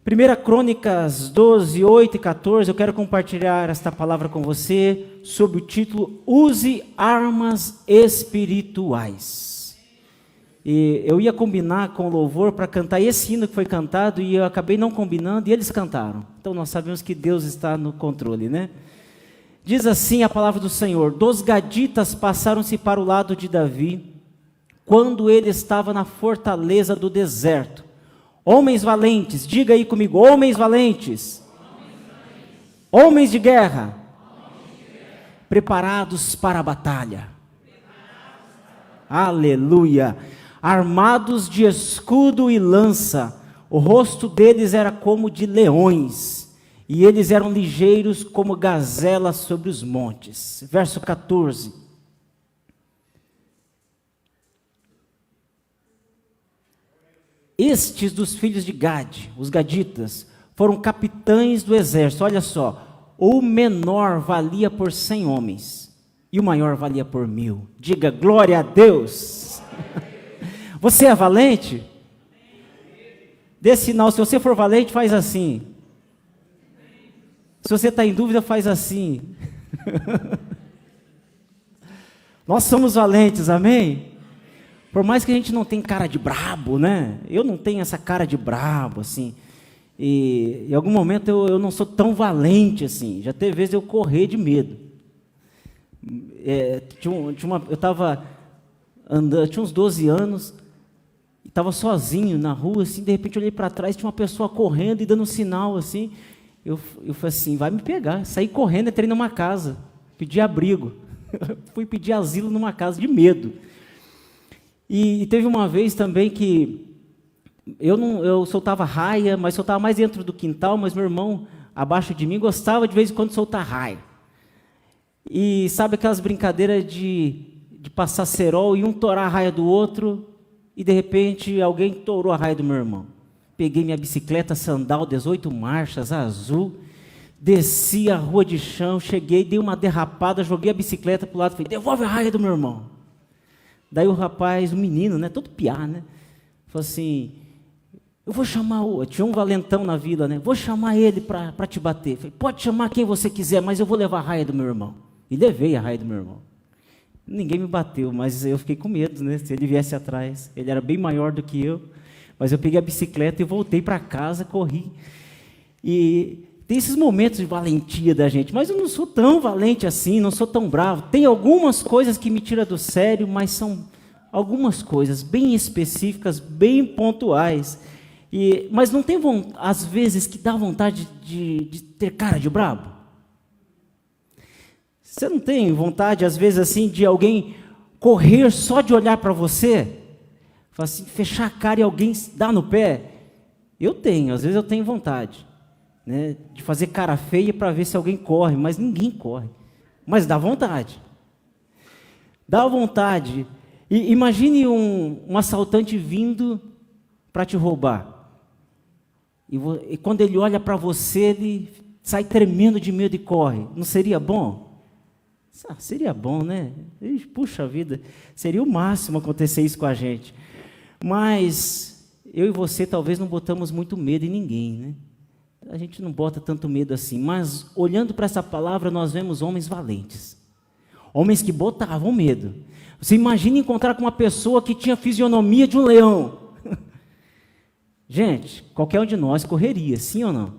1 Crônicas 12, 8 e 14, eu quero compartilhar esta palavra com você, sob o título, Use Armas Espirituais. E eu ia combinar com o louvor para cantar esse hino que foi cantado, e eu acabei não combinando, e eles cantaram. Então nós sabemos que Deus está no controle, né? Diz assim a palavra do Senhor: dos gaditas passaram-se para o lado de Davi, quando ele estava na fortaleza do deserto. Homens valentes, diga aí comigo, homens valentes, homens de guerra, preparados para a batalha, aleluia, armados de escudo e lança, o rosto deles era como de leões, e eles eram ligeiros como gazelas sobre os montes. Verso 14. Estes dos filhos de Gade, os gaditas, foram capitães do exército. Olha só, o menor valia por 100 homens, e o maior valia por 1000. Diga glória a Deus. Você é valente? Dê sinal, se você for valente, faz assim. Se você está em dúvida, faz assim. Nós somos valentes, amém? Por mais que a gente não tenha cara de brabo, né? Eu não tenho essa cara de brabo, assim. E em algum momento eu não sou tão valente, assim. Já teve vezes eu correr de medo. Eu estava andando, tinha uns 12 anos, estava sozinho na rua, assim, de repente eu olhei para trás, tinha uma pessoa correndo e dando um sinal, assim. Eu falei assim, vai me pegar. Saí correndo, entrei numa casa, pedi abrigo. Fui pedir asilo numa casa de medo. E teve uma vez também que eu soltava raia, mas soltava mais dentro do quintal, mas meu irmão, abaixo de mim, gostava de vez em quando de soltar raia. E sabe aquelas brincadeiras de passar cerol e um torar a raia do outro, e de repente alguém torou a raia do meu irmão. Peguei minha bicicleta Sandal 18 marchas, azul, desci a rua de chão, cheguei, dei uma derrapada, joguei a bicicleta para o lado e falei, devolve a raia do meu irmão. Daí o rapaz, o menino, né, todo piá, né, falou assim, eu vou chamar, tinha um valentão na vila, né, vou chamar ele para te bater. Falei, pode chamar quem você quiser, mas eu vou levar a raia do meu irmão. E levei a raia do meu irmão. Ninguém me bateu, mas eu fiquei com medo, né, se ele viesse atrás. Ele era bem maior do que eu, mas eu peguei a bicicleta e voltei para casa, corri. E tem esses momentos de valentia da gente, mas eu não sou tão valente assim, não sou tão bravo. Tem algumas coisas que me tiram do sério, mas são algumas coisas bem específicas, bem pontuais. Mas não tem, às vezes, que dá vontade de ter cara de brabo? Você não tem vontade, às vezes, assim, de alguém correr só de olhar para você? Assim, fechar a cara e alguém dar no pé? Eu tenho, às vezes eu tenho vontade. Né, de fazer cara feia para ver se alguém corre, mas ninguém corre. Mas dá vontade. Dá vontade. E imagine um assaltante vindo para te roubar. E quando ele olha para você, ele sai tremendo de medo e corre. Não seria bom? Seria bom, né? Puxa vida, seria o máximo acontecer isso com a gente. Mas eu e você talvez não botamos muito medo em ninguém, né? A gente não bota tanto medo assim, mas olhando para essa palavra, nós vemos homens valentes. Homens que botavam medo. Você imagina encontrar com uma pessoa que tinha a fisionomia de um leão. Gente, qualquer um de nós correria, sim ou não?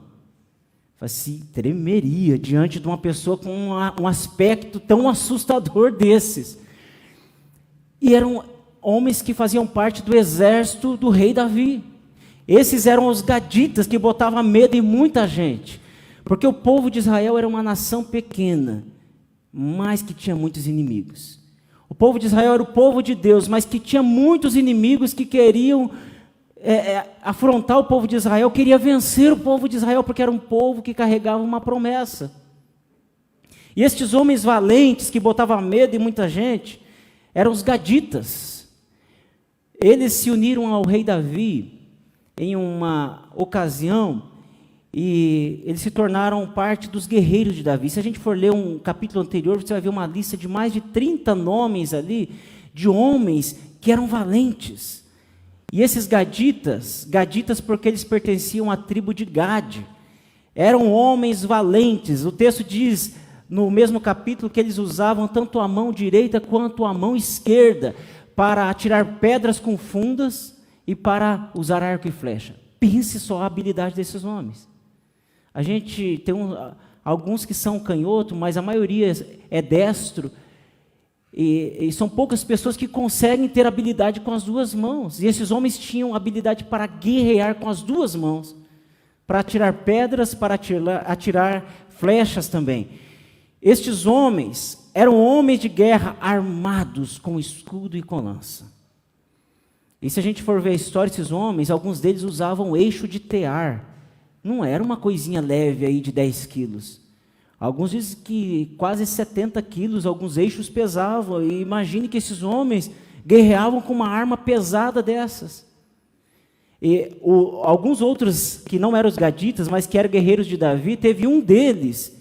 Assim, tremeria diante de uma pessoa com um aspecto tão assustador desses. E eram homens que faziam parte do exército do rei Davi. Esses eram os gaditas que botavam medo em muita gente, porque o povo de Israel era uma nação pequena, mas que tinha muitos inimigos. O povo de Israel era o povo de Deus, mas que tinha muitos inimigos que queriam afrontar o povo de Israel, queria vencer o povo de Israel, porque era um povo que carregava uma promessa. E estes homens valentes que botavam medo em muita gente, eram os gaditas. Eles se uniram ao rei Davi em uma ocasião, e eles se tornaram parte dos guerreiros de Davi. Se a gente for ler um capítulo anterior, você vai ver uma lista de mais de 30 nomes ali, de homens que eram valentes. E esses gaditas porque eles pertenciam à tribo de Gade, eram homens valentes. O texto diz, no mesmo capítulo, que eles usavam tanto a mão direita quanto a mão esquerda para atirar pedras com fundas e para usar arco e flecha. Pense só a habilidade desses homens. A gente tem alguns que são canhoto, mas a maioria é destro. E são poucas pessoas que conseguem ter habilidade com as duas mãos. E esses homens tinham habilidade para guerrear com as duas mãos, para atirar pedras, para atirar flechas também. Estes homens eram homens de guerra armados com escudo e com lança. E se a gente for ver a história desses homens, alguns deles usavam eixo de tear. Não era uma coisinha leve aí de 10 quilos. Alguns dizem que quase 70 quilos, alguns eixos pesavam. E imagine que esses homens guerreavam com uma arma pesada dessas. E alguns outros que não eram os gaditas, mas que eram guerreiros de Davi, teve um deles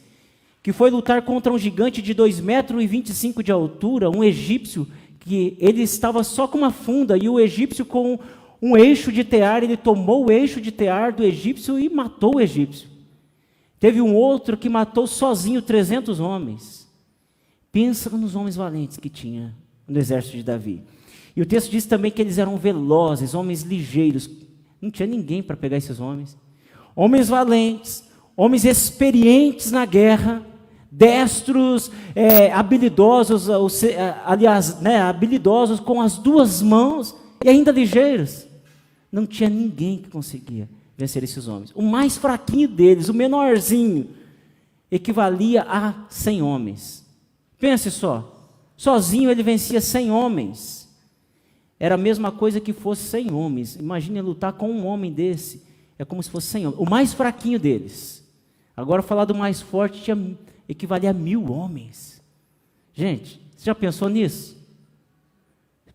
que foi lutar contra um gigante de 2,25 metros de altura, um egípcio, que ele estava só com uma funda, e o egípcio com um eixo de tear, ele tomou o eixo de tear do egípcio e matou o egípcio. Teve um outro que matou sozinho 300 homens. Pensa nos homens valentes que tinha no exército de Davi. E o texto diz também que eles eram velozes, homens ligeiros. Não tinha ninguém para pegar esses homens. Homens valentes, homens experientes na guerra, destros, habilidosos, habilidosos com as duas mãos e ainda ligeiros. Não tinha ninguém que conseguia vencer esses homens. O mais fraquinho deles, o menorzinho, equivalia a 100 homens. Pense só, sozinho ele vencia 100 homens. Era a mesma coisa que fosse 100 homens. Imagine lutar com um homem desse, é como se fosse 100 homens. O mais fraquinho deles. Agora falar do mais forte equivalia a 1000 homens. Gente, você já pensou nisso?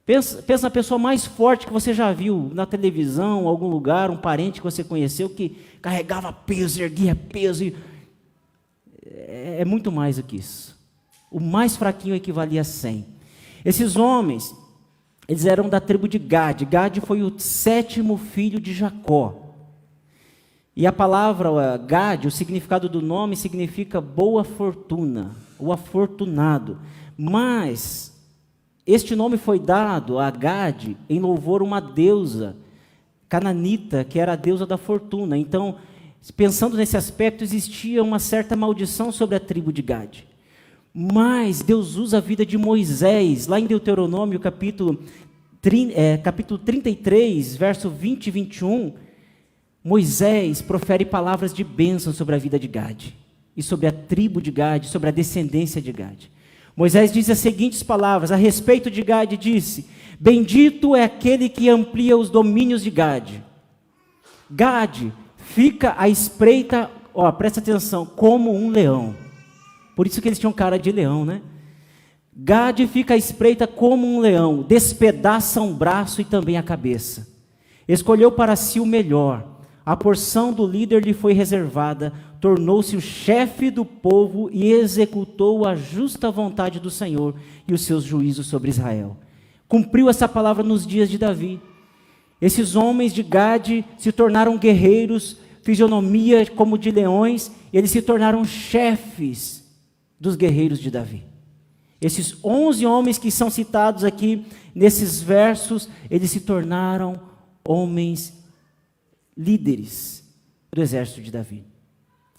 Pensa na pessoa mais forte que você já viu na televisão, em algum lugar, um parente que você conheceu que carregava peso, erguia peso. É muito mais do que isso. O mais fraquinho equivalia a 100. Esses homens, eles eram da tribo de Gade. Gade foi o 7º filho de Jacó. E a palavra Gade, o significado do nome significa boa fortuna, o afortunado. Mas este nome foi dado a Gade em louvor a uma deusa cananita, que era a deusa da fortuna. Então, pensando nesse aspecto, existia uma certa maldição sobre a tribo de Gade. Mas Deus usa a vida de Moisés, lá em Deuteronômio, capítulo 33, verso 20 e 21, Moisés profere palavras de bênção sobre a vida de Gade, e sobre a tribo de Gade, sobre a descendência de Gade. Moisés diz as seguintes palavras, a respeito de Gade, disse, bendito é aquele que amplia os domínios de Gade. Gade fica à espreita, presta atenção, como um leão. Por isso que eles tinham cara de leão, né? Gade fica à espreita como um leão, despedaça um braço e também a cabeça. Escolheu para si o melhor, a porção do líder lhe foi reservada, tornou-se o chefe do povo e executou a justa vontade do Senhor e os seus juízos sobre Israel. Cumpriu essa palavra nos dias de Davi. Esses homens de Gade se tornaram guerreiros, fisionomia como de leões, e eles se tornaram chefes dos guerreiros de Davi. Esses 11 homens que são citados aqui nesses versos, eles se tornaram homens líderes do exército de Davi.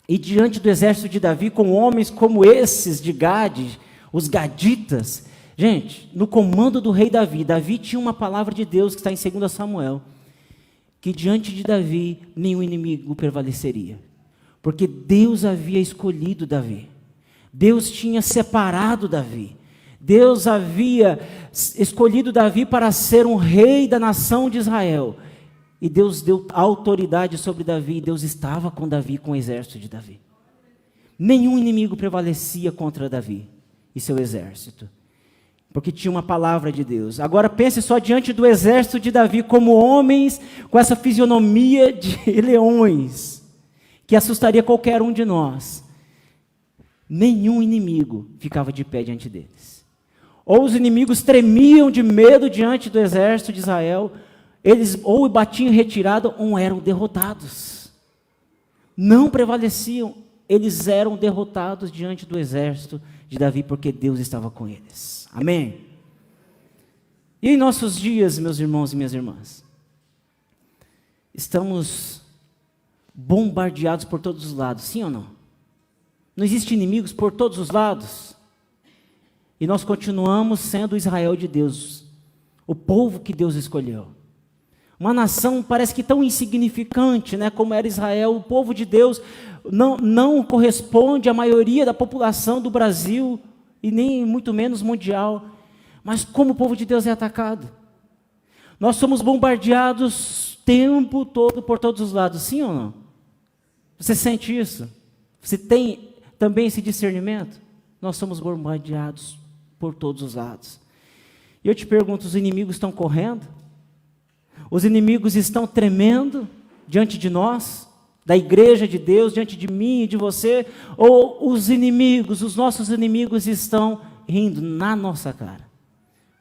E diante do exército de Davi, com homens como esses de Gade, os gaditas, gente, no comando do rei Davi, Davi tinha uma palavra de Deus que está em 2 Samuel, que diante de Davi nenhum inimigo prevaleceria, porque Deus havia escolhido Davi, Deus tinha separado Davi, Deus havia escolhido Davi para ser um rei da nação de Israel, e Deus deu autoridade sobre Davi, e Deus estava com Davi, com o exército de Davi. Nenhum inimigo prevalecia contra Davi e seu exército, porque tinha uma palavra de Deus. Agora pense só diante do exército de Davi, como homens com essa fisionomia de leões, que assustaria qualquer um de nós. Nenhum inimigo ficava de pé diante deles. Ou os inimigos tremiam de medo diante do exército de Israel, eles ou batiam em retirada ou eram derrotados. Não prevaleciam, eles eram derrotados diante do exército de Davi, porque Deus estava com eles. Amém? E em nossos dias, meus irmãos e minhas irmãs, estamos bombardeados por todos os lados, sim ou não? Não existem inimigos por todos os lados. E nós continuamos sendo o Israel de Deus, o povo que Deus escolheu. Uma nação parece que tão insignificante, né, como era Israel, o povo de Deus não corresponde à maioria da população do Brasil e nem muito menos mundial. Mas como o povo de Deus é atacado? Nós somos bombardeados o tempo todo por todos os lados, sim ou não? Você sente isso? Você tem também esse discernimento? Nós somos bombardeados por todos os lados. E eu te pergunto, os inimigos estão correndo? Os inimigos estão tremendo diante de nós, da igreja de Deus, diante de mim e de você? Ou os inimigos, os nossos inimigos estão rindo na nossa cara?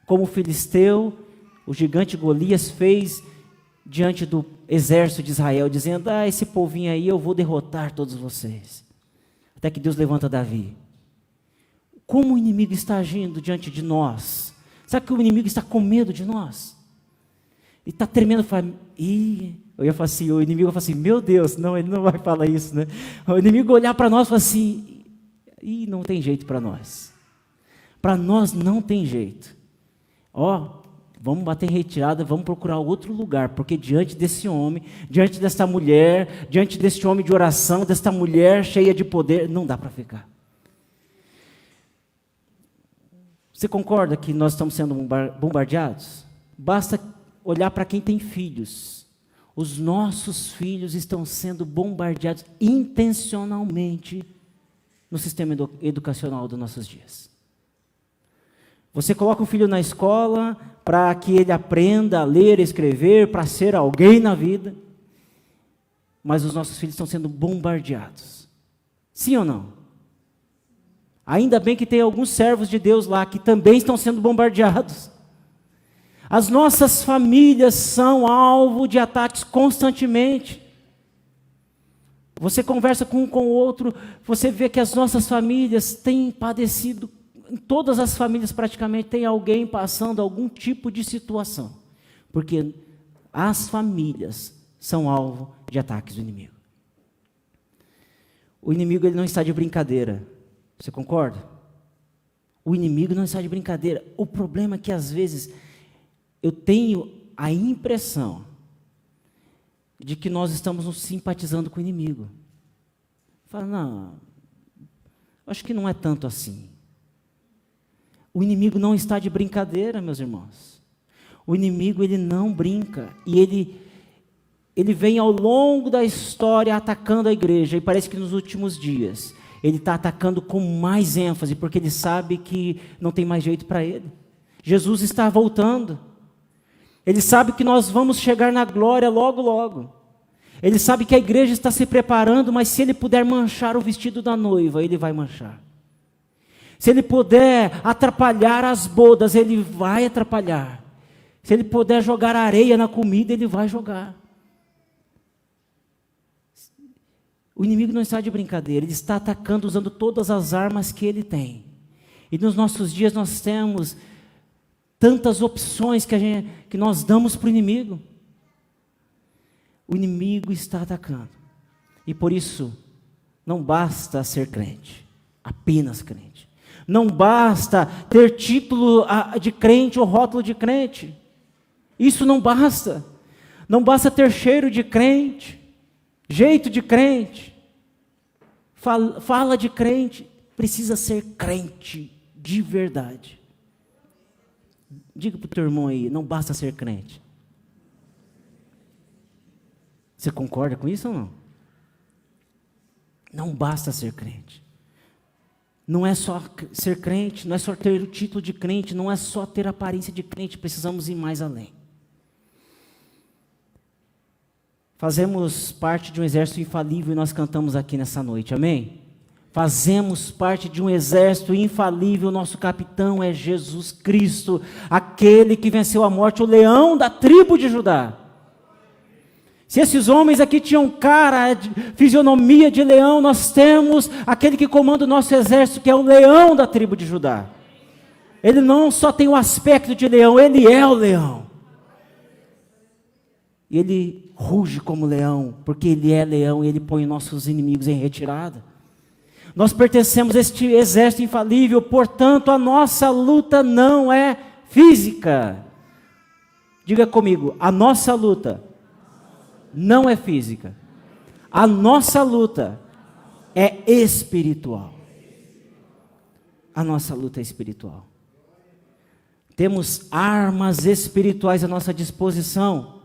Como o filisteu, o gigante Golias fez diante do exército de Israel, dizendo, esse povinho aí eu vou derrotar todos vocês. Até que Deus levanta Davi. Como o inimigo está agindo diante de nós? Sabe que o inimigo está com medo de nós? Ele está tremendo, eu ia falar assim, o inimigo vai falar assim, meu Deus, não, ele não vai falar isso, né? O inimigo olhar para nós e falar assim, não tem jeito para nós. Para nós não tem jeito. Vamos bater em retirada, vamos procurar outro lugar, porque diante desse homem, diante dessa mulher, diante desse homem de oração, desta mulher cheia de poder, não dá para ficar. Você concorda que nós estamos sendo bombardeados? Basta olhar para quem tem filhos. Os nossos filhos estão sendo bombardeados intencionalmente no sistema educacional dos nossos dias. Você coloca o filho na escola para que ele aprenda a ler, escrever, para ser alguém na vida, mas os nossos filhos estão sendo bombardeados. Sim ou não? Ainda bem que tem alguns servos de Deus lá que também estão sendo bombardeados. As nossas famílias são alvo de ataques constantemente. Você conversa com um com o outro, você vê que as nossas famílias têm padecido. Em todas as famílias praticamente tem alguém passando algum tipo de situação, porque as famílias são alvo de ataques do inimigo. O inimigo ele não está de brincadeira, você concorda? O inimigo não está de brincadeira. O problema é que às vezes eu tenho a impressão de que nós estamos nos simpatizando com o inimigo. Fala, não, acho que não é tanto assim. O inimigo não está de brincadeira, meus irmãos. O inimigo, ele não brinca. E ele vem ao longo da história atacando a igreja. E parece que nos últimos dias, ele está atacando com mais ênfase, porque ele sabe que não tem mais jeito para ele. Jesus está voltando. Ele sabe que nós vamos chegar na glória logo, logo. Ele sabe que a igreja está se preparando, mas se ele puder manchar o vestido da noiva, ele vai manchar. Se ele puder atrapalhar as bodas, ele vai atrapalhar. Se ele puder jogar areia na comida, ele vai jogar. O inimigo não está de brincadeira, ele está atacando usando todas as armas que ele tem. E nos nossos dias nós temos tantas opções que nós damos para o inimigo. O inimigo está atacando. E por isso, não basta ser crente, apenas crente. Não basta ter título de crente ou rótulo de crente. Isso não basta. Não basta ter cheiro de crente, jeito de crente, fala de crente. Precisa ser crente de verdade. Diga para o teu irmão aí, não basta ser crente. Você concorda com isso ou não? Não basta ser crente. Não é só ser crente, não é só ter o título de crente, não é só ter a aparência de crente, precisamos ir mais além. Fazemos parte de um exército infalível e nós cantamos aqui nessa noite, amém? Fazemos parte de um exército infalível, nosso capitão é Jesus Cristo, aquele que venceu a morte, o leão da tribo de Judá. Se esses homens aqui tinham fisionomia de leão, nós temos aquele que comanda o nosso exército, que é o leão da tribo de Judá. Ele não só tem o aspecto de leão, ele é o leão. E ele ruge como leão, porque ele é leão e ele põe nossos inimigos em retirada. Nós pertencemos a este exército infalível, portanto a nossa luta não é física. Diga comigo, a nossa luta não é física. A nossa luta é espiritual. A nossa luta é espiritual. Temos armas espirituais à nossa disposição.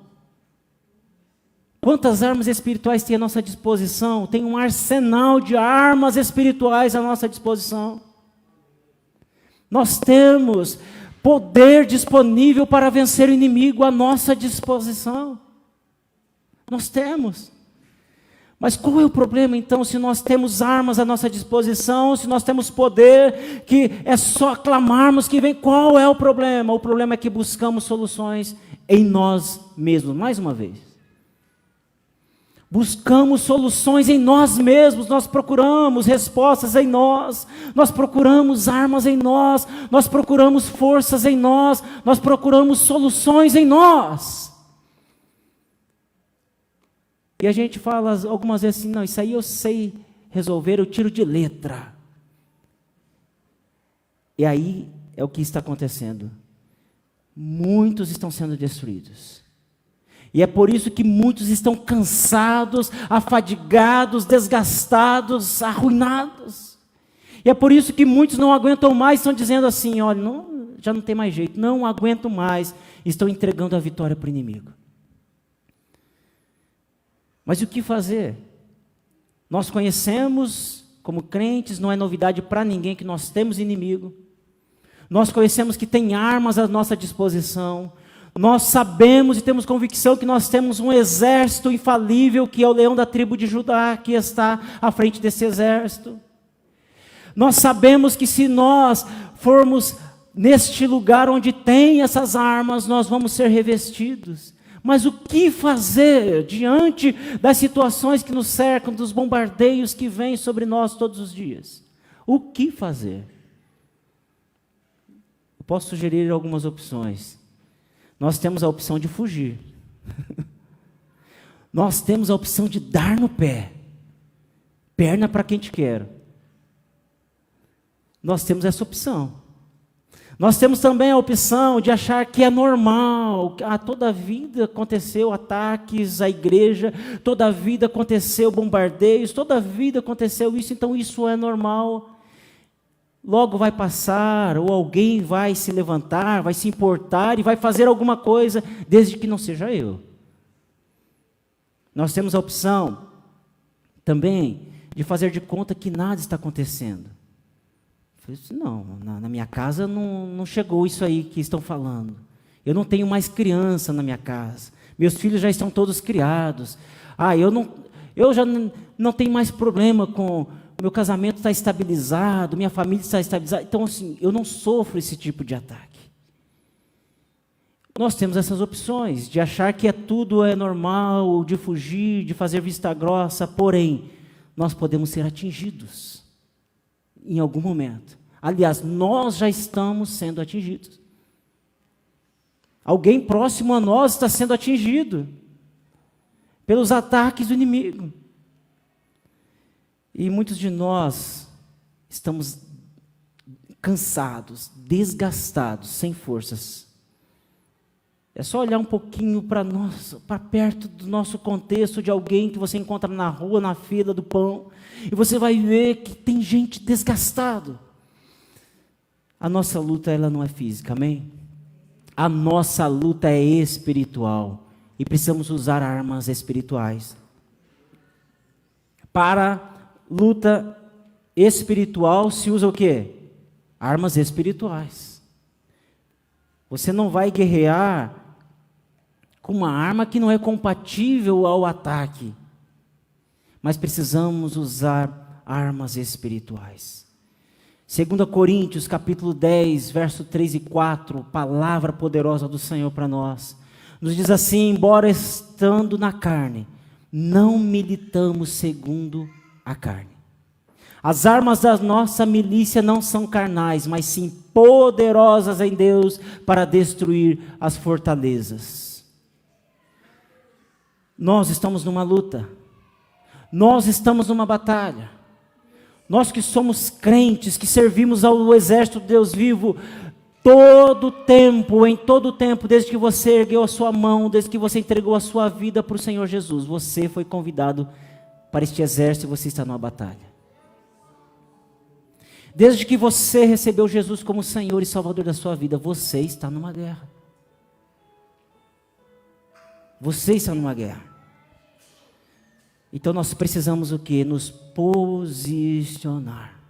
Quantas armas espirituais tem à nossa disposição? Tem um arsenal de armas espirituais à nossa disposição. Nós temos poder disponível para vencer o inimigo à nossa disposição. Nós temos. Mas qual é o problema então, se nós temos armas à nossa disposição, se nós temos poder, que é só clamarmos que vem, qual é o problema? O problema é que buscamos soluções em nós mesmos, mais uma vez. Buscamos soluções em nós mesmos, nós procuramos respostas em nós procuramos armas em nós procuramos forças em nós procuramos soluções em nós. E a gente fala algumas vezes assim, não, isso aí eu sei resolver, eu tiro de letra. E aí é o que está acontecendo. Muitos estão sendo destruídos. E é por isso que muitos estão cansados, afadigados, desgastados, arruinados. E é por isso que muitos não aguentam mais, estão dizendo assim, olha, já não tem mais jeito, não aguento mais, estão entregando a vitória para o inimigo. Mas o que fazer? Nós conhecemos, como crentes, não é novidade para ninguém que nós temos inimigo. Nós conhecemos que tem armas à nossa disposição. Nós sabemos e temos convicção que nós temos um exército infalível, que é o leão da tribo de Judá, que está à frente desse exército. Nós sabemos que se nós formos neste lugar onde tem essas armas, nós vamos ser revestidos. Mas o que fazer diante das situações que nos cercam, dos bombardeios que vêm sobre nós todos os dias? O que fazer? Eu posso sugerir algumas opções. Nós temos a opção de fugir. Nós temos a opção de dar no pé. Perna para quem te quer. Nós temos essa opção. Nós temos também a opção de achar que é normal. Toda a vida aconteceu ataques à igreja, toda a vida aconteceu bombardeios, toda a vida aconteceu isso, então isso é normal. Logo vai passar, ou alguém vai se levantar, vai se importar e vai fazer alguma coisa, desde que não seja eu. Nós temos a opção também de fazer de conta que nada está acontecendo. Eu falei assim, não, na minha casa não chegou isso aí que estão falando. Eu não tenho mais criança na minha casa. Meus filhos já estão todos criados. Eu já não tenho mais problema com... Meu casamento está estabilizado, minha família está estabilizada. Então, assim, eu não sofro esse tipo de ataque. Nós temos essas opções de achar que tudo é normal, de fugir, de fazer vista grossa, porém, nós podemos ser atingidos em algum momento. Aliás, nós já estamos sendo atingidos. Alguém próximo a nós está sendo atingido pelos ataques do inimigo. E muitos de nós estamos cansados, desgastados, sem forças. É só olhar um pouquinho para perto do nosso contexto, de alguém que você encontra na rua, na fila do pão, e você vai ver que tem gente desgastada. A nossa luta, ela não é física, amém? A nossa luta é espiritual, e precisamos usar armas espirituais. Para luta espiritual se usa o quê? Armas espirituais. Você não vai guerrear com uma arma que não é compatível ao ataque. Mas precisamos usar armas espirituais. 2 Coríntios capítulo 10, verso 3 e 4, palavra poderosa do Senhor para nós. Nos diz assim: embora estando na carne, não militamos segundo a carne. As armas da nossa milícia não são carnais, mas sim poderosas em Deus para destruir as fortalezas. Nós estamos numa luta. Nós estamos numa batalha. Nós que somos crentes, que servimos ao exército de Deus vivo, em todo tempo, desde que você ergueu a sua mão, desde que você entregou a sua vida para o Senhor Jesus, você foi convidado para este exército e você está numa batalha. Desde que você recebeu Jesus como Senhor e Salvador da sua vida, você está numa guerra. Você está numa guerra. Então nós precisamos o quê? Nos posicionar.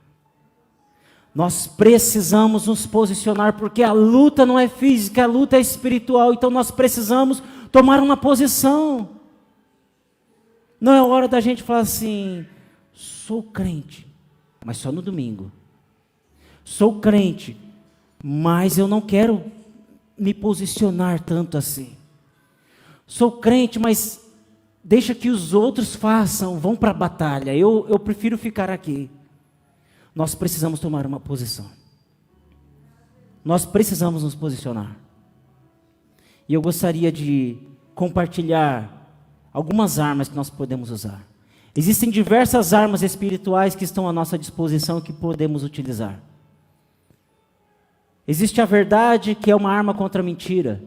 Nós precisamos nos posicionar, porque a luta não é física, a luta é espiritual. Então nós precisamos tomar uma posição. Não é hora da gente falar assim: sou crente, mas só no domingo. Sou crente, mas eu não quero me posicionar tanto assim. Sou crente, mas deixa que os outros façam, vão para a batalha. Eu prefiro ficar aqui. Nós precisamos tomar uma posição. Nós precisamos nos posicionar. E eu gostaria de compartilhar algumas armas que nós podemos usar. Existem diversas armas espirituais que estão à nossa disposição que podemos utilizar. Existe a verdade, que é uma arma contra a mentira.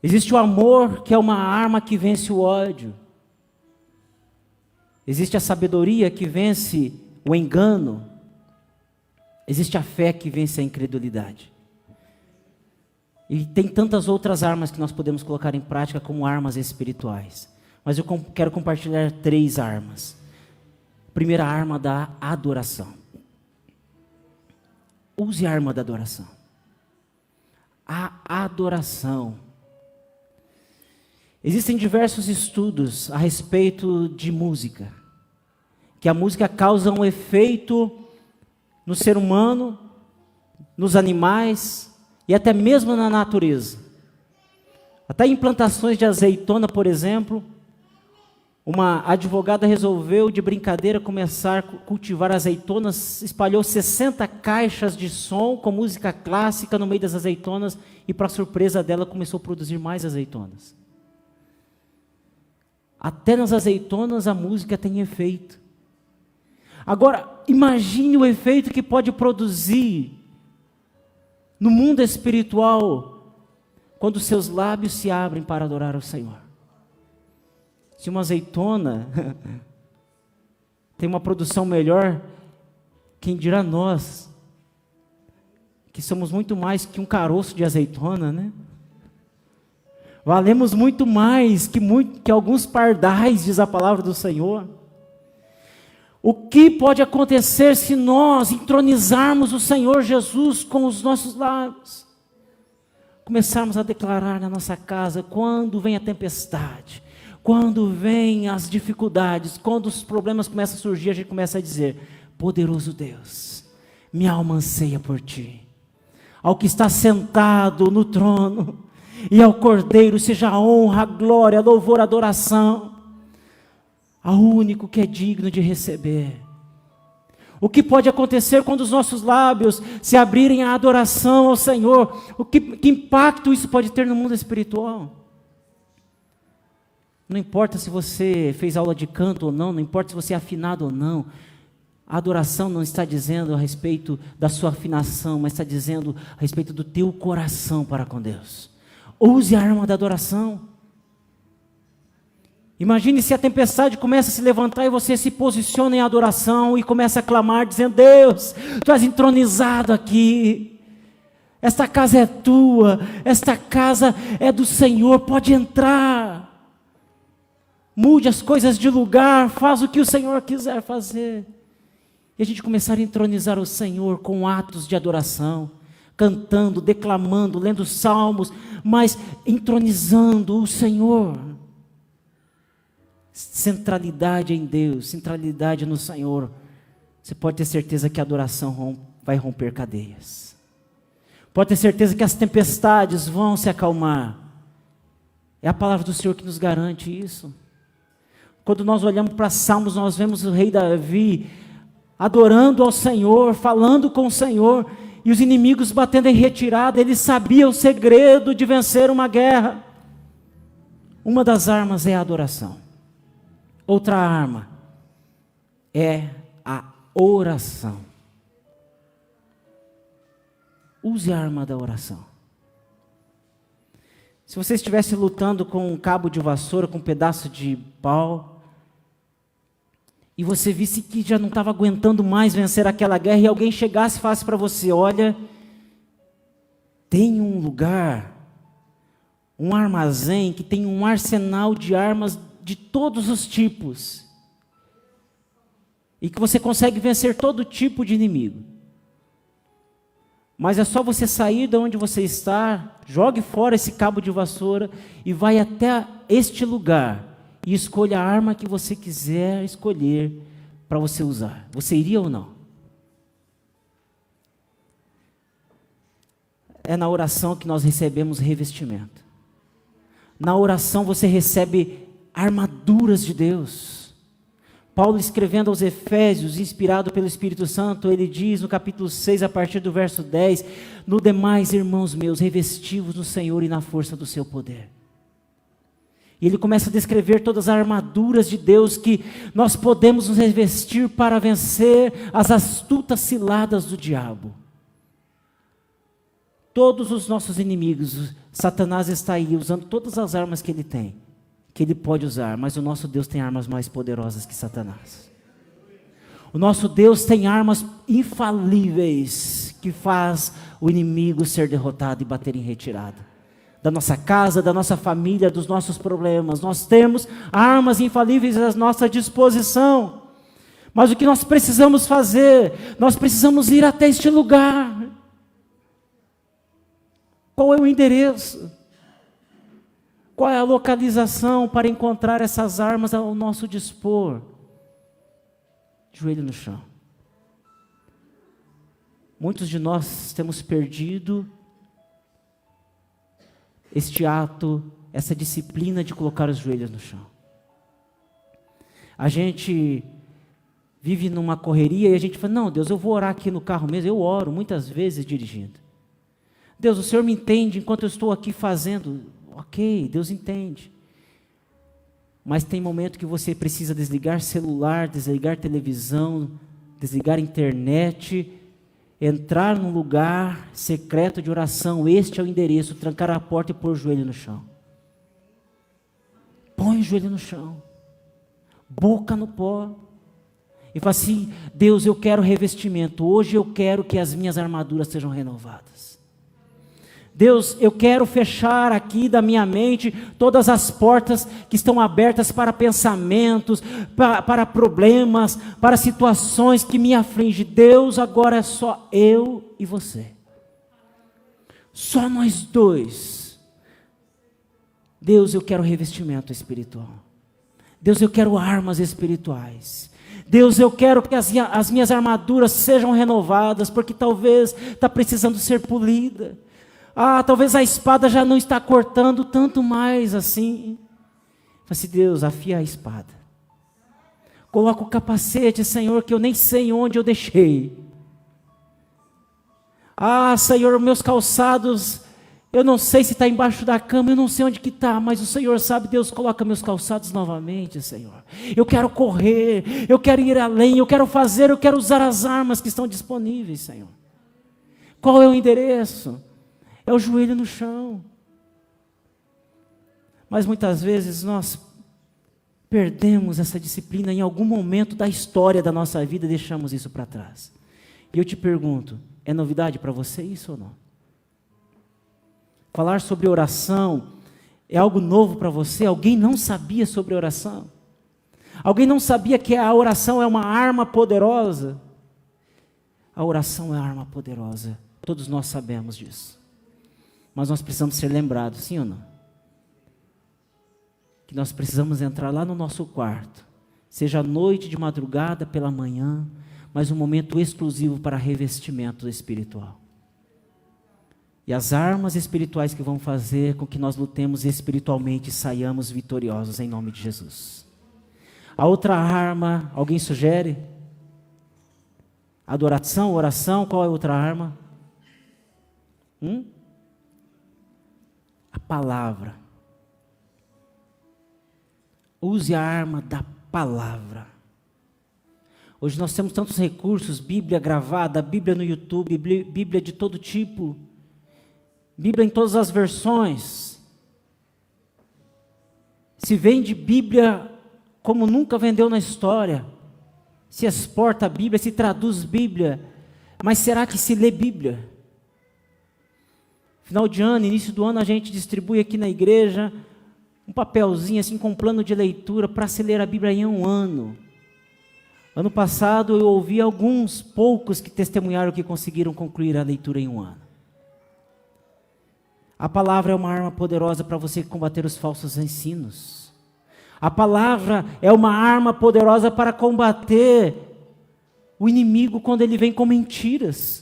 Existe o amor, que é uma arma que vence o ódio. Existe a sabedoria, que vence o engano. Existe a fé, que vence a incredulidade. E tem tantas outras armas que nós podemos colocar em prática como armas espirituais. Mas eu quero compartilhar 3 armas. Primeira arma da adoração. Use a arma da adoração. A adoração. Existem diversos estudos a respeito de música. Que a música causa um efeito no ser humano, nos animais e até mesmo na natureza. Até em plantações de azeitona, por exemplo, uma advogada resolveu de brincadeira começar a cultivar azeitonas, espalhou 60 caixas de som com música clássica no meio das azeitonas e, para surpresa dela, começou a produzir mais azeitonas. Até nas azeitonas a música tem efeito. Agora, imagine o efeito que pode produzir no mundo espiritual quando seus lábios se abrem para adorar ao Senhor. Se uma azeitona tem uma produção melhor, quem dirá nós, que somos muito mais que um caroço de azeitona, né? Valemos muito mais que alguns pardais, diz a palavra do Senhor. O que pode acontecer se nós entronizarmos o Senhor Jesus com os nossos lábios? Começarmos a declarar na nossa casa, quando vem a tempestade, quando vem as dificuldades, quando os problemas começam a surgir, a gente começa a dizer: poderoso Deus, minha alma anseia por Ti. Ao que está sentado no trono, e ao Cordeiro seja a honra, a glória, a louvor, a adoração, ao único que é digno de receber. O que pode acontecer quando os nossos lábios se abrirem à adoração ao Senhor? Que impacto isso pode ter no mundo espiritual? Não importa se você fez aula de canto ou não, não importa se você é afinado ou não. A adoração não está dizendo a respeito da sua afinação, mas está dizendo a respeito do teu coração para com Deus. Use a arma da adoração. Imagine se a tempestade começa a se levantar e você se posiciona em adoração e começa a clamar dizendo: Deus, Tu és entronizado aqui. Esta casa é Tua, esta casa é do Senhor, pode entrar. Mude as coisas de lugar, faz o que o Senhor quiser fazer. E a gente começar a entronizar o Senhor com atos de adoração, cantando, declamando, lendo salmos, mas entronizando o Senhor. centralidade em Deus, centralidade no Senhor, você pode ter certeza que a adoração vai romper cadeias. Pode ter certeza que as tempestades vão se acalmar. É a palavra do Senhor que nos garante isso. Quando nós olhamos para Salmos, nós vemos o rei Davi adorando ao Senhor, falando com o Senhor, e os inimigos batendo em retirada. Ele sabia o segredo de vencer uma guerra. Uma das armas é a adoração. Outra arma é a oração. Use a arma da oração. Se você estivesse lutando com um cabo de vassoura, com um pedaço de pau, e você visse que já não estava aguentando mais vencer aquela guerra, e alguém chegasse e falasse para você: olha, tem um lugar, um armazém que tem um arsenal de armas de todos os tipos, e que você consegue vencer todo tipo de inimigo. Mas é só você sair de onde você está, jogue fora esse cabo de vassoura e vai até este lugar e escolha a arma que você quiser escolher para você usar. Você iria ou não? É na oração que nós recebemos revestimento. Na oração você recebe armaduras de Deus. Paulo, escrevendo aos Efésios, inspirado pelo Espírito Santo, ele diz no capítulo 6, a partir do verso 10, no demais, irmãos meus, revesti-vos no Senhor e na força do seu poder. E ele começa a descrever todas as armaduras de Deus que nós podemos nos revestir para vencer as astutas ciladas do diabo. Todos os nossos inimigos, Satanás está aí usando todas as armas que ele tem, que ele pode usar, mas o nosso Deus tem armas mais poderosas que Satanás. O nosso Deus tem armas infalíveis que faz o inimigo ser derrotado e bater em retirada. Da nossa casa, da nossa família, dos nossos problemas. Nós temos armas infalíveis à nossa disposição. Mas o que nós precisamos fazer? Nós precisamos ir até este lugar. Qual é o endereço? Qual é a localização para encontrar essas armas ao nosso dispor? Joelho no chão. Muitos de nós temos perdido este ato, essa disciplina de colocar os joelhos no chão. A gente vive numa correria e a gente fala: não, Deus, eu vou orar aqui no carro mesmo. Eu oro muitas vezes dirigindo. Deus, o Senhor me entende enquanto eu estou aqui fazendo. Ok, Deus entende. Mas tem momento que você precisa desligar celular, desligar televisão, desligar internet, entrar num lugar secreto de oração. Este é o endereço, trancar a porta e pôr o joelho no chão. Põe o joelho no chão, boca no pó, e fala assim: Deus, eu quero revestimento, hoje eu quero que as minhas armaduras sejam renovadas. Deus, eu quero fechar aqui da minha mente todas as portas que estão abertas para pensamentos, para problemas, para situações que me afligem. Deus, agora é só eu e você. Só nós dois. Deus, eu quero revestimento espiritual. Deus, eu quero armas espirituais. Deus, eu quero que as minhas armaduras sejam renovadas, porque talvez está precisando ser polida. Talvez a espada já não está cortando tanto mais assim. Fala assim: Deus, afia a espada. Coloca o capacete, Senhor, que eu nem sei onde eu deixei. Senhor, meus calçados, eu não sei se está embaixo da cama, eu não sei onde que está, mas o Senhor sabe. Deus, coloca meus calçados novamente, Senhor. Eu quero correr, eu quero ir além, eu quero usar as armas que estão disponíveis, Senhor. Qual é o endereço? É o joelho no chão. Mas muitas vezes nós perdemos essa disciplina em algum momento da história da nossa vida, deixamos isso para trás. E eu te pergunto, é novidade para você isso ou não? Falar sobre oração é algo novo para você? Alguém não sabia sobre oração? Alguém não sabia que a oração é uma arma poderosa? A oração é uma arma poderosa, todos nós sabemos disso. Mas nós precisamos ser lembrados, sim ou não? Que que nós precisamos entrar lá no nosso quarto, seja à noite, de madrugada, pela manhã, mas um momento exclusivo para revestimento espiritual. E as armas espirituais que vão fazer com que nós lutemos espiritualmente e saiamos vitoriosos em nome de Jesus. A outra arma, alguém sugere? Adoração, oração, qual é a outra arma? A palavra. Use a arma da palavra. Hoje nós temos tantos recursos, Bíblia gravada, Bíblia no YouTube, Bíblia de todo tipo, Bíblia em todas as versões. Se vende Bíblia como nunca vendeu na história. Se exporta a Bíblia, se traduz Bíblia. Mas será que se lê Bíblia? Final de ano, início do ano, a gente distribui aqui na igreja um papelzinho assim com um plano de leitura para se ler a Bíblia em um ano. Ano passado eu ouvi alguns poucos que testemunharam que conseguiram concluir a leitura em um ano. A palavra é uma arma poderosa para você combater os falsos ensinos. A palavra é uma arma poderosa para combater o inimigo quando ele vem com mentiras.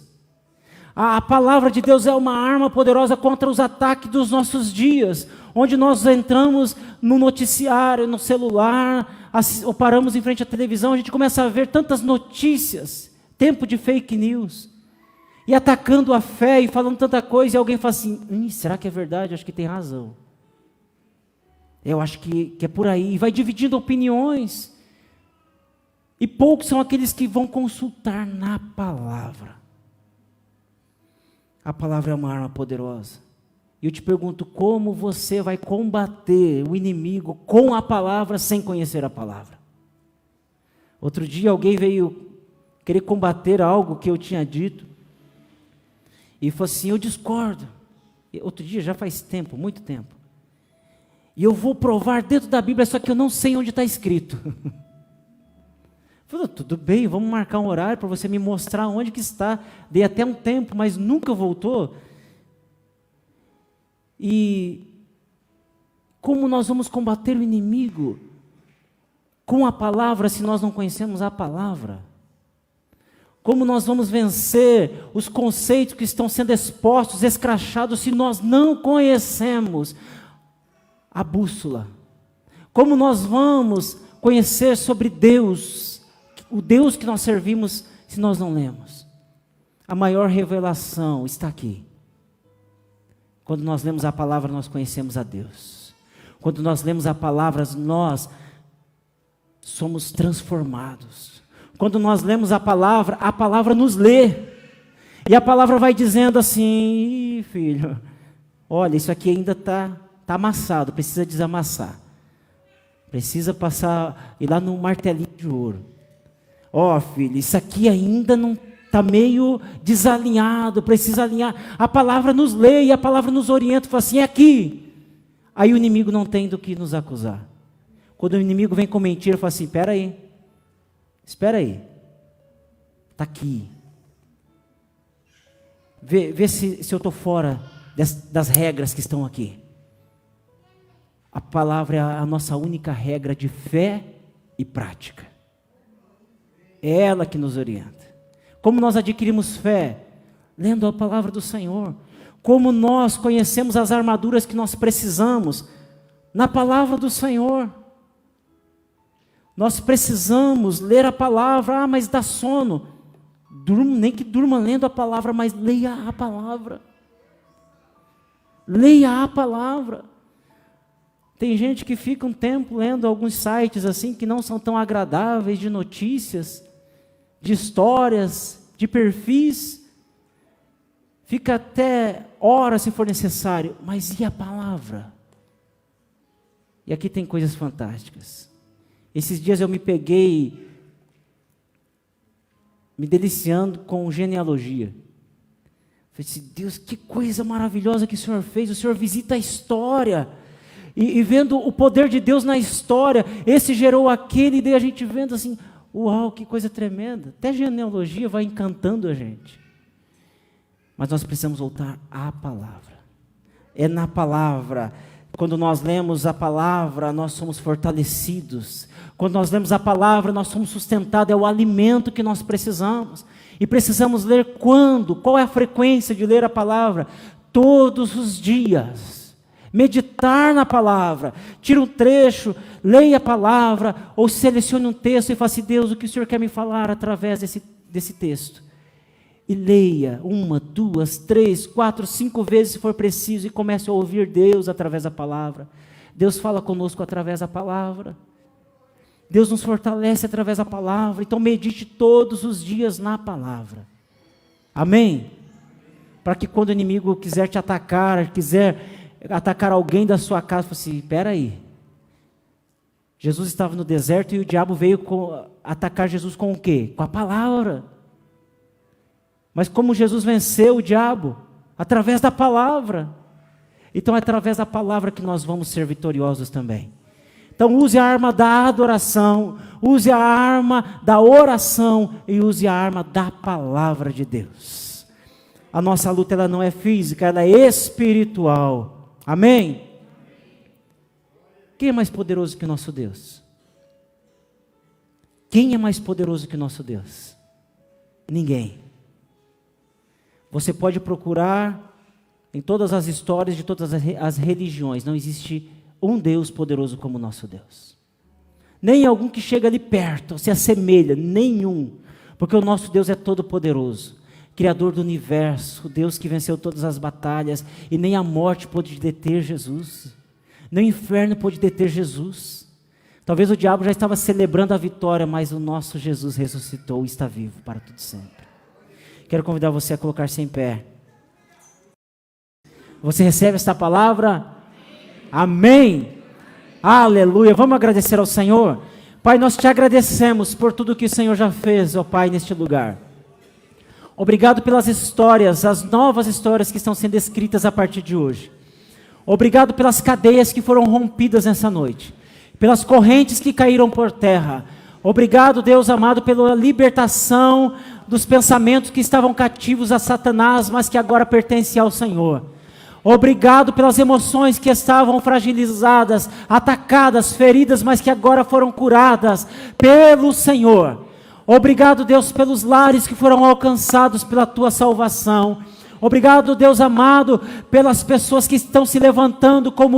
A palavra de Deus é uma arma poderosa contra os ataques dos nossos dias, onde nós entramos no noticiário, no celular, ou paramos em frente à televisão, a gente começa a ver tantas notícias, tempo de fake news, e atacando a fé e falando tanta coisa, e alguém fala assim, será que é verdade? Acho que tem razão. Eu acho que é por aí, e vai dividindo opiniões, e poucos são aqueles que vão consultar na palavra. A palavra é uma arma poderosa. E eu te pergunto, como você vai combater o inimigo com a palavra sem conhecer a palavra? Outro dia alguém veio querer combater algo que eu tinha dito. E falou assim, eu discordo. Outro dia, já faz tempo, muito tempo. E eu vou provar dentro da Bíblia, só que eu não sei onde está escrito. Falei, tudo bem, vamos marcar um horário para você me mostrar onde que está. Dei até um tempo, mas nunca voltou. E como nós vamos combater o inimigo com a palavra se nós não conhecemos a palavra? Como nós vamos vencer os conceitos que estão sendo expostos, escrachados, se nós não conhecemos a bússola? Como nós vamos conhecer sobre Deus, o Deus que nós servimos, se nós não lemos? A maior revelação está aqui. Quando nós lemos a palavra, nós conhecemos a Deus. Quando nós lemos a palavra, nós somos transformados. Quando nós lemos a palavra nos lê. E a palavra vai dizendo assim, filho, olha, isso aqui ainda está amassado, precisa desamassar. Precisa passar, ir lá no martelinho de ouro. Filho, isso aqui ainda não está meio desalinhado, precisa alinhar. A palavra nos lê e a palavra nos orienta, fala assim, é aqui. Aí o inimigo não tem do que nos acusar. Quando o inimigo vem com mentira, fala assim, espera aí, está aqui. Vê se eu estou fora das regras que estão aqui. A palavra é a nossa única regra de fé e prática. É ela que nos orienta. Como nós adquirimos fé? Lendo a palavra do Senhor. Como nós conhecemos as armaduras que nós precisamos? Na palavra do Senhor. Nós precisamos ler a palavra. Mas dá sono. Nem que durma lendo a palavra, mas leia a palavra. Leia a palavra. Tem gente que fica um tempo lendo alguns sites assim que não são tão agradáveis, de notícias, de histórias, de perfis. Fica até horas se for necessário, mas e a palavra? E aqui tem coisas fantásticas. Esses dias eu me peguei me deliciando com genealogia. Falei assim, Deus, que coisa maravilhosa que o Senhor fez. O Senhor visita a história. E vendo o poder de Deus na história, esse gerou aquele, e daí a gente vendo assim, uau, que coisa tremenda. Até genealogia vai encantando a gente. Mas nós precisamos voltar à palavra. É na palavra Quando nós lemos a palavra, nós somos fortalecidos. Quando nós lemos a palavra, nós somos sustentados, é o alimento que nós precisamos. E precisamos ler quando? Qual é a frequência de ler a palavra? Todos os dias. Meditar na palavra. Tira um trecho, leia a palavra, ou selecione um texto e fala assim: Deus, o que o Senhor quer me falar através desse texto? E leia 1, 2, 3, 4, 5 vezes se for preciso, e comece a ouvir Deus através da palavra. Deus fala conosco através da palavra. Deus nos fortalece através da palavra. Então medite todos os dias na palavra. Amém? Para que quando o inimigo quiser te atacar, quiser atacar alguém da sua casa, fale assim: espera aí. Jesus estava no deserto e o diabo veio atacar Jesus com o quê? Com a palavra. Mas como Jesus venceu o diabo? Através da palavra. Então é através da palavra que nós vamos ser vitoriosos também. Então use a arma da adoração, use a arma da oração e use a arma da palavra de Deus. A nossa luta, ela não é física, ela é espiritual. Amém? Quem é mais poderoso que o nosso Deus? Quem é mais poderoso que o nosso Deus? Ninguém. Você pode procurar em todas as histórias de todas as religiões, não existe um Deus poderoso como o nosso Deus. Nem algum que chega ali perto, se assemelha, nenhum. Porque o nosso Deus é todo poderoso. Criador do universo, Deus que venceu todas as batalhas, e nem a morte pôde deter Jesus. Nem o inferno pôde deter Jesus. Talvez o diabo já estava celebrando a vitória, mas o nosso Jesus ressuscitou e está vivo para todo sempre. Quero convidar você a colocar-se em pé. Você recebe esta palavra? Amém. Aleluia. Vamos agradecer ao Senhor. Pai, nós te agradecemos por tudo que o Senhor já fez, ó Pai, neste lugar. Obrigado pelas histórias, as novas histórias que estão sendo escritas a partir de hoje. Obrigado pelas cadeias que foram rompidas nessa noite, pelas correntes que caíram por terra. Obrigado, Deus amado, pela libertação dos pensamentos que estavam cativos a Satanás, mas que agora pertencem ao Senhor. Obrigado pelas emoções que estavam fragilizadas, atacadas, feridas, mas que agora foram curadas pelo Senhor. Obrigado, Deus, pelos lares que foram alcançados pela Tua salvação. Obrigado, Deus amado, pelas pessoas que estão se levantando como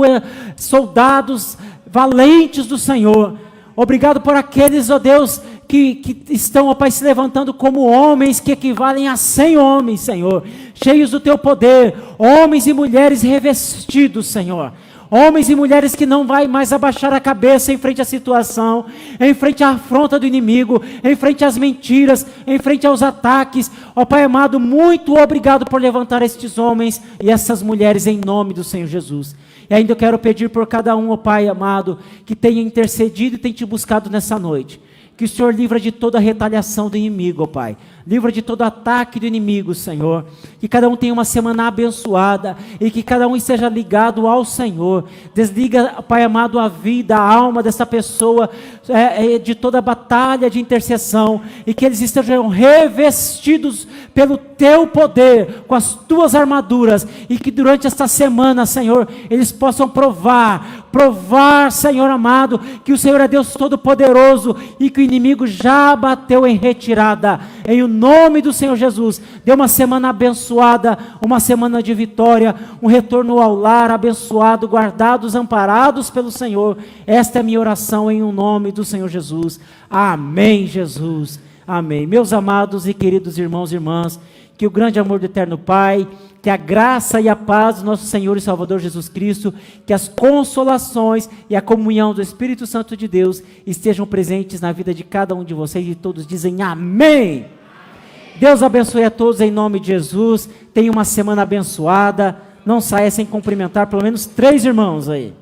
soldados valentes do Senhor. Obrigado por aqueles, ó Deus, que estão, ó Pai, se levantando como homens que equivalem a 100 homens, Senhor, cheios do Teu poder, homens e mulheres revestidos, Senhor, homens e mulheres que não vai mais abaixar a cabeça em frente à situação, em frente à afronta do inimigo, em frente às mentiras, em frente aos ataques. Ó Pai amado, muito obrigado por levantar estes homens e essas mulheres em nome do Senhor Jesus. E ainda eu quero pedir por cada um, ó Pai amado, que tenha intercedido e tenha te buscado nessa noite. Que o Senhor livra de toda a retaliação do inimigo, ó Pai. Livra de todo ataque do inimigo, Senhor. Que cada um tenha uma semana abençoada e que cada um esteja ligado ao Senhor. Desliga, Pai amado, a vida, a alma dessa pessoa de toda a batalha de intercessão e que eles estejam revestidos pelo Teu poder, com as Tuas armaduras, e que durante esta semana, Senhor, eles possam provar, Senhor amado, que o Senhor é Deus Todo-Poderoso e que o inimigo já bateu em retirada. Em o nome do Senhor Jesus, dê uma semana abençoada, uma semana de vitória, um retorno ao lar abençoado, guardados, amparados pelo Senhor. Esta é a minha oração em o nome do Senhor Jesus. Amém, Jesus. Amém. Meus amados e queridos irmãos e irmãs, que o grande amor do eterno Pai, que a graça e a paz do nosso Senhor e Salvador Jesus Cristo, que as consolações e a comunhão do Espírito Santo de Deus estejam presentes na vida de cada um de vocês, e todos dizem amém. Deus abençoe a todos em nome de Jesus. Tenha uma semana abençoada. Não saia sem cumprimentar pelo menos 3 irmãos aí.